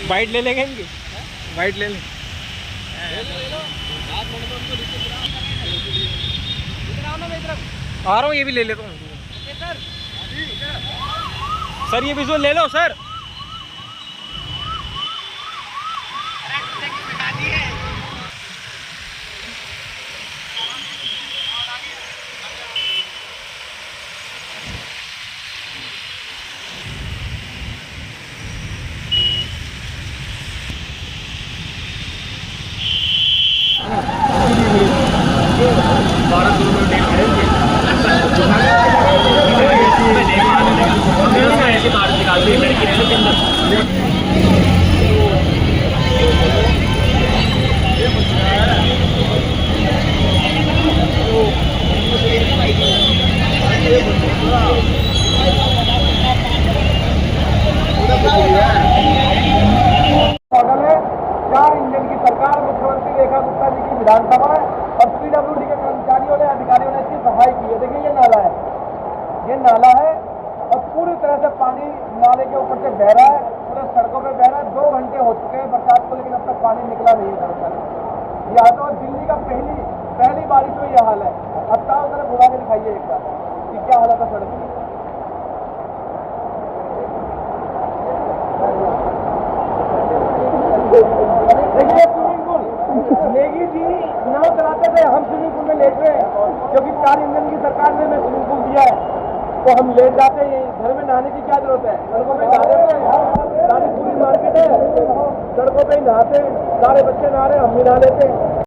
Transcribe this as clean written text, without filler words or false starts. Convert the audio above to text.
White ले लेंगे इनकी, वाइट ले लें। आ रहा हूँ, ये भी ले लेता हूँ सर, ये विजुअल ले लो सर। मॉडल है 4 इंजन की सरकार, मुख्यमंत्री रेखा गुप्ता जी की विधानसभा है और पीडब्ल्यूडी के कर्मचारियों ने, अधिकारियों ने इसकी सफाई की है। देखिए ये नाला है, ये नाला है और पूरी तरह से पानी नाले के ऊपर से बह रहा है, पूरे सड़कों पे बह रहा है। 2 घंटे हो चुके हैं बरसात को, लेकिन अब तक पानी निकला नहीं है सड़क पर। यहाँ तो दिल्ली का पहली बारिश में यह हाल है। अब चारों तरफ घुमा के दिखाइए एक बार कि क्या हालत है सड़क की। देखिए स्विमिंग पूल, नेगी जी नाव चलाते थे, हम स्विमिंग पूल में लेट रहे हैं क्योंकि 4 इंजन की सरकार ने हमें स्विमिंग पूल दिया है तो हम लेट जाते हैं। घर में नहाने की क्या जरूरत है, सड़कों पे नहा लेते हैं। सारी पूरी मार्केट है, सड़कों पे ही नहाते हैं, सारे बच्चे नहा रहे हैं, हम भी नहा लेते हैं।